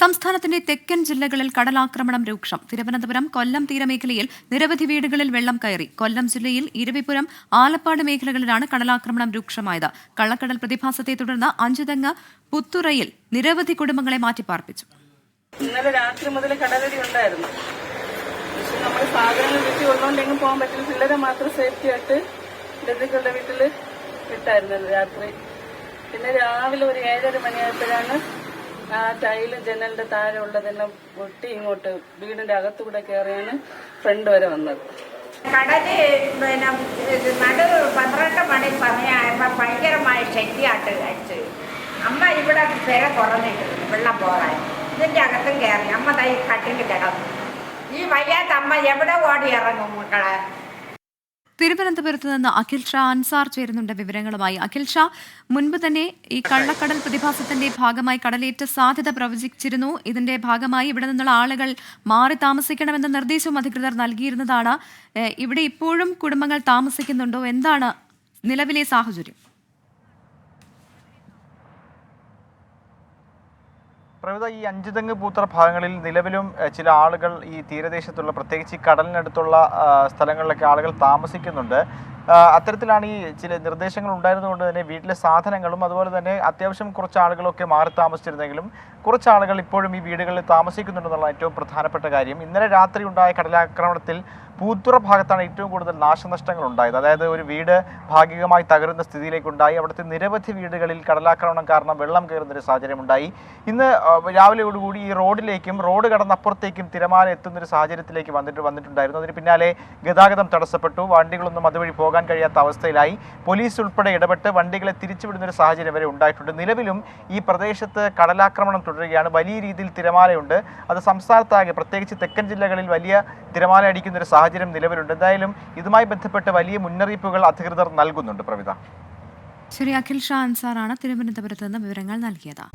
സംസ്ഥാനത്തിന്റെ തെക്കൻ ജില്ലകളിൽ കടലാക്രമണം രൂക്ഷം. തിരുവനന്തപുരം, കൊല്ലം തീരമേഖലയിൽ നിരവധി വീടുകളിൽ വെള്ളം കയറി. കൊല്ലം ജില്ലയിൽ ഇരവിപുരം, ആലപ്പാട് മേഖലകളിലാണ് കടലാക്രമണം രൂക്ഷമായത്. കള്ളക്കടൽ പ്രതിഭാസത്തെ തുടർന്ന് അഞ്ചുതെങ്ങ് പുത്തുറയിൽ നിരവധി കുടുംബങ്ങളെ മാറ്റിപ്പാർപ്പിച്ചു. ഇന്നലെ രാത്രി മുതൽ കടലടി ഉണ്ടായിരുന്നു. പക്ഷെ നമ്മൾ സാധനങ്ങൾ വീട്ടിൽ ഉള്ളതുകൊണ്ടെങ്കിലും പോകാൻ പറ്റില്ല. പിള്ളേരെ മാത്രം സേഫ്റ്റി ആയിട്ട് ബന്ധുക്കളുടെ വീട്ടിൽ വിട്ടായിരുന്നല്ലോ രാത്രി. പിന്നെ രാവിലെ ഒരു 7:30 മണിയായപ്പോഴാണ് ആ ടൈല് ജനലിന്റെ താഴെ ഉള്ളതെല്ലാം പൊട്ടി ഇങ്ങോട്ട് വീടിന്റെ അകത്തുകൂടെ കയറിയാണ് ഫ്രണ്ട് വരെ വന്നത്. കടല് നടു 12 മണി സമയമായപ്പോ ഭയങ്കരമായ ശക്തിയായിട്ട് അടിച്ച് അമ്മ ഇവിടെ പെര കുറഞ്ഞിട്ടുണ്ട് വെള്ളം പോകാൻ. ഇതിന്റെ അകത്തും കയറി അമ്മ തൈ കട്ടിൽ കിടന്നു. ഈ വയ്യാത്ത അമ്മ എവിടെ ഓടി ഇറങ്ങും മക്കളെ? തിരുവനന്തപുരത്ത് നിന്ന് അഖിൽ ഷാ അൻസാർ ചേരുന്നുണ്ട് വിവരങ്ങളുമായി. അഖിൽ ഷാ, മുൻപ് തന്നെ ഈ കള്ളക്കടൽ പ്രതിഭാസത്തിന്റെ ഭാഗമായി കടലേറ്റ സാധ്യത പ്രവചിച്ചിരുന്നു. ഇതിന്റെ ഭാഗമായി ഇവിടെ നിന്നുള്ള ആളുകൾ മാറി താമസിക്കണമെന്ന നിർദ്ദേശവും അധികൃതർ നൽകിയിരുന്നതാണ്. ഇവിടെ ഇപ്പോഴും കുടുംബങ്ങൾ താമസിക്കുന്നുണ്ടോ? എന്താണ് നിലവിലെ സാഹചര്യം? പ്രവിത, ഈ അഞ്ചുതെങ്ങ് പൂത്തറ ഭാഗങ്ങളിൽ നിലവിലും ചില ആളുകൾ ഈ തീരദേശത്തുള്ള, പ്രത്യേകിച്ച് ഈ കടലിനടുത്തുള്ള സ്ഥലങ്ങളിലൊക്കെ ആളുകൾ താമസിക്കുന്നുണ്ട്. അത്തരത്തിലാണ് ഈ ചില നിർദ്ദേശങ്ങൾ ഉണ്ടായിരുന്നുകൊണ്ട് തന്നെ വീട്ടിലെ സാധനങ്ങളും അതുപോലെ തന്നെ അത്യാവശ്യം കുറച്ച് ആളുകളൊക്കെ മാറി താമസിച്ചിരുന്നെങ്കിലും കുറച്ച് ആളുകൾ ഇപ്പോഴും ഈ വീടുകളിൽ താമസിക്കുന്നുണ്ടെന്നുള്ള ഏറ്റവും പ്രധാനപ്പെട്ട കാര്യം. ഇന്നലെ രാത്രി ഉണ്ടായ കടലാക്രമണത്തിൽ പൂത്തുറ ഭാഗത്താണ് ഏറ്റവും കൂടുതൽ നാശനഷ്ടങ്ങൾ ഉണ്ടായത്. അതായത് ഒരു വീട് ഭാഗികമായി തകരുന്ന സ്ഥിതിയിലേക്കുണ്ടായി. അവിടുത്തെ നിരവധി വീടുകളിൽ കടലാക്രമണം കാരണം വെള്ളം കയറുന്നൊരു സാഹചര്യമുണ്ടായി. ഇന്ന് രാവിലെയോടുകൂടി ഈ റോഡിലേക്കും റോഡ് കടന്നപ്പുറത്തേക്കും തിരമാല എത്തുന്നൊരു സാഹചര്യത്തിലേക്ക് വന്നിട്ടുണ്ടായിരുന്നു. അതിന് പിന്നാലെ ഗതാഗതം തടസ്സപ്പെട്ടു. വണ്ടികളൊന്നും അതുവഴി പോകാൻ കഴിയാത്ത അവസ്ഥയിലായി. പോലീസ് ഉൾപ്പെടെ ഇടപെട്ട് വണ്ടികളെ തിരിച്ചുവിടുന്നൊരു സാഹചര്യം വരെ ഉണ്ടായിട്ടുണ്ട്. നിലവിലും ഈ പ്രദേശത്ത് കടലാക്രമണം തുടരുകയാണ്. വലിയ രീതിയിൽ തിരമാലയുണ്ട്. അത് സംസ്ഥാനത്താകെ, പ്രത്യേകിച്ച് തെക്കൻ ജില്ലകളിൽ വലിയ തിരമാല അടിക്കുന്നൊരു സാഹചര്യം നിലവിലുണ്ട്. എന്തായാലും ഇതുമായി ബന്ധപ്പെട്ട് വലിയ മുന്നറിയിപ്പുകൾ അധികൃതർ നൽകുന്നുണ്ട്. പ്രവിത, ശരി. അഖിൽ ഷാ അൻസാറാണ് തിരുവനന്തപുരത്ത് നിന്ന് വിവരങ്ങൾ നൽകിയത്.